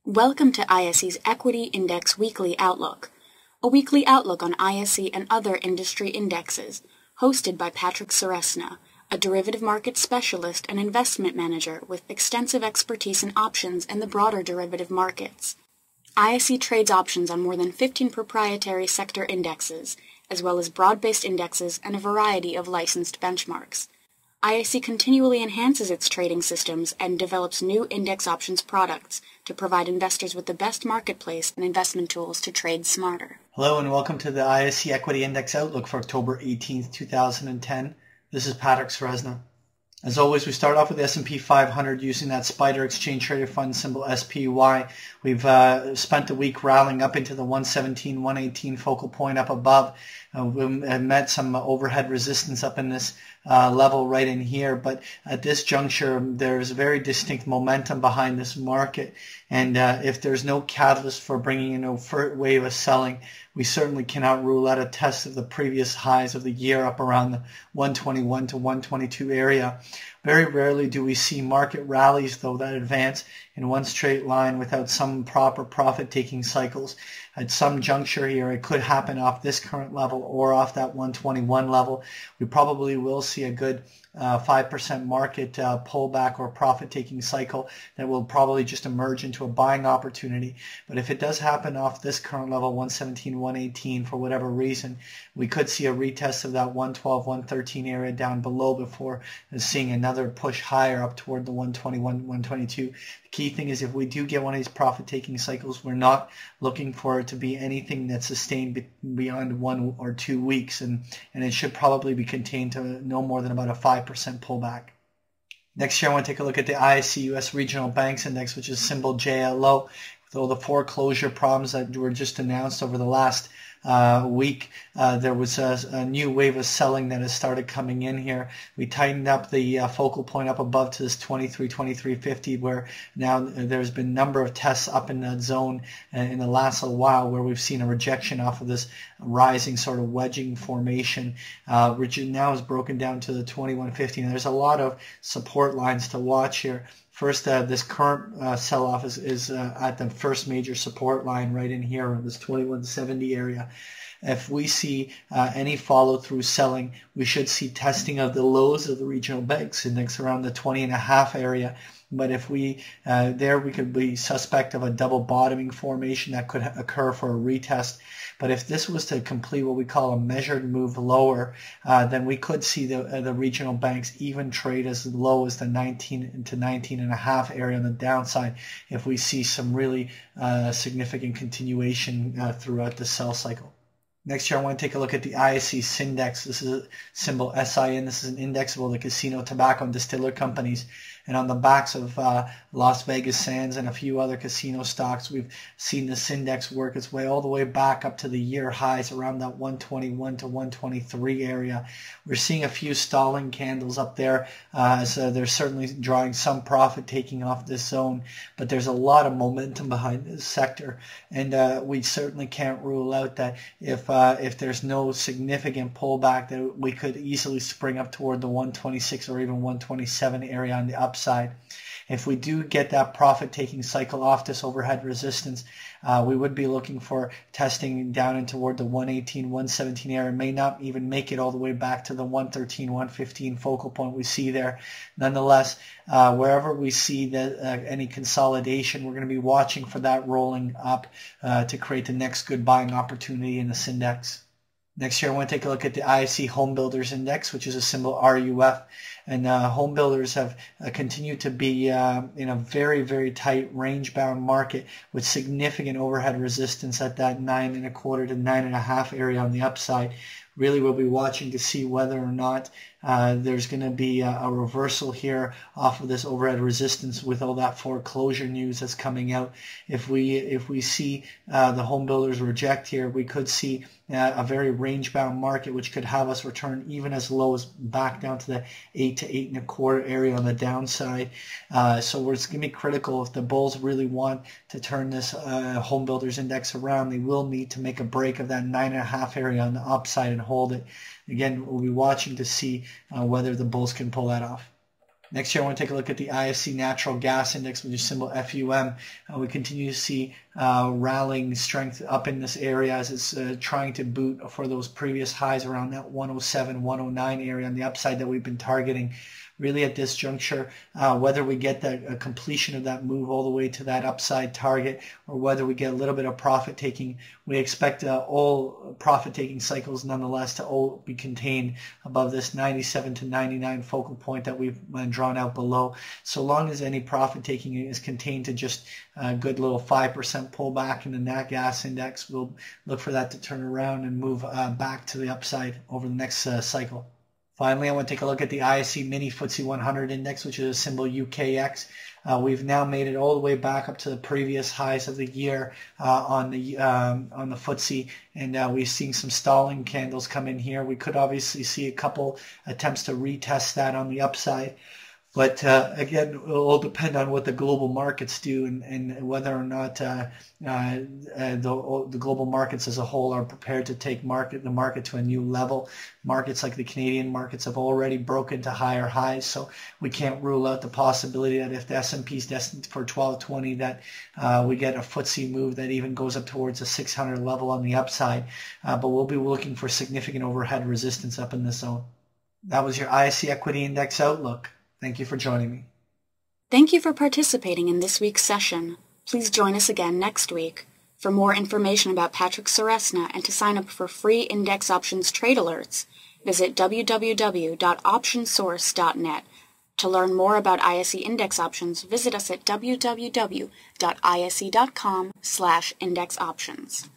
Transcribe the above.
Welcome to ISE's Equity Index Weekly Outlook, a weekly outlook on ISE and other industry indexes, hosted by Patrick Ceresna, a derivative market specialist and investment manager with extensive expertise in options and the broader derivative markets. ISE trades options on more than 15 proprietary sector indexes, as well as broad-based indexes and a variety of licensed benchmarks. ISE continually enhances its trading systems and develops new index options products to provide investors with the best marketplace and investment tools to trade smarter. Hello and welcome to the ISE Equity Index Outlook for October 18th, 2010. This is Patrick Ceresna. As always, we start off with the S&P 500 using that Spider Exchange Traded Fund symbol SPY. We've spent the week rallying up into the 117, 118 focal point up above. We met some overhead resistance up in this level right in here, but at this juncture there's very distinct momentum behind this market, and if there's no catalyst for bringing in a wave of selling, we certainly cannot rule out a test of the previous highs of the year up around the 121 to 122 area. Very rarely do we see market rallies, though, that advance in one straight line without some proper profit-taking cycles. At some juncture here, it could happen off this current level or off that 121 level. We probably will see a good 5% market pullback or profit-taking cycle that will probably just emerge into a buying opportunity. But if it does happen off this current level, 117, 118, for whatever reason, we could see a retest of that 112, 113 area down below before seeing another push higher up toward the 121, 122. The key thing is if we do get one of these profit-taking cycles, we're not looking for it to be anything that's sustained beyond 1 or 2 weeks, and it should probably be contained to no more than about a 5% pullback. Next here, I want to take a look at the ISE US Regional Banks Index, which is symbol JLO. With all the foreclosure problems that were just announced over the last week, there was a new wave of selling that has started coming in here. We tightened up the focal point up above to this 23.50, where now there's been a number of tests up in that zone in the last little while where we've seen a rejection off of this rising sort of wedging formation, which now is broken down to the 21.50. And there's a lot of support lines to watch here. First, this current sell-off is at the first major support line right in here, this 2170 area. If we see any follow-through selling, we should see testing of the lows of the regional banks index around the 20.5 area. But if we we could be suspect of a double bottoming formation that could occur for a retest. But if this was to complete what we call a measured move lower, then we could see the regional banks even trade as low as the 19 to 19.5 area on the downside if we see some really significant continuation throughout the sell cycle. Next here, I want to take a look at the ISE Syndex. This is a symbol SIN. This is an index of all the casino, tobacco, and distiller companies. And on the backs of Las Vegas Sands and a few other casino stocks, we've seen this index work its way all the way back up to the year highs around that 121 to 123 area. We're seeing a few stalling candles up there, so they're certainly drawing some profit taking off this zone. But there's a lot of momentum behind this sector, and we certainly can't rule out that if there's no significant pullback, that we could easily spring up toward the 126 or even 127 area on the upside. If we do get that profit-taking cycle off this overhead resistance, we would be looking for testing down and toward the 118, 117 area. May not even make it all the way back to the 113, 115 focal point we see there. Nonetheless, wherever we see any consolidation, we're going to be watching for that rolling up to create the next good buying opportunity in the Syndex. Next here, I want to take a look at the ISE Home Builders Index, which is a symbol RUF. And home builders have continued to be in a very, very tight range-bound market with significant overhead resistance at that 9.25 to 9.5 area on the upside. Really, we'll be watching to see whether or not there's going to be a reversal here off of this overhead resistance with all that foreclosure news that's coming out. If we see the home builders reject here, we could see a very range-bound market, which could have us return even as low as back down to the 8 to 8.25 area on the downside. So it's going to be critical if the bulls really want to turn this home builders index around. They will need to make a break of that 9.5 area on the upside and hold it. Again, we'll be watching to see whether the bulls can pull that off. Next year, I want to take a look at the ISE Natural Gas Index, which is symbol FUM. We continue to see rallying strength up in this area as it's trying to boot for those previous highs around that 107, 109 area on the upside that we've been targeting. Really at this juncture, whether we get the completion of that move all the way to that upside target or whether we get a little bit of profit taking, we expect all profit taking cycles nonetheless to all be contained above this 97 to 99 focal point that we've drawn out below. So long as any profit taking is contained to just a good little 5% pullback in the nat gas index, we'll look for that to turn around and move back to the upside over the next cycle. Finally, I want to take a look at the ISE Mini FTSE 100 Index, which is a symbol UKX. We've now made it all the way back up to the previous highs of the year on the FTSE, and we've seen some stalling candles come in here. We could obviously see a couple attempts to retest that on the upside. But again, it will all depend on what the global markets do and whether or not the global markets as a whole are prepared to take the market to a new level. Markets like the Canadian markets have already broken to higher highs, so we can't rule out the possibility that if the S&P is destined for 1220, that we get a FTSE move that even goes up towards a 600 level on the upside. But we'll be looking for significant overhead resistance up in this zone. That was your ISE Equity Index Outlook. Thank you for joining me. Thank you for participating in this week's session. Please join us again next week. For more information about Patrick Ceresna and to sign up for free index options trade alerts, visit www.optionsource.net. To learn more about ISE index options, visit us at www.ise.com/indexoptions.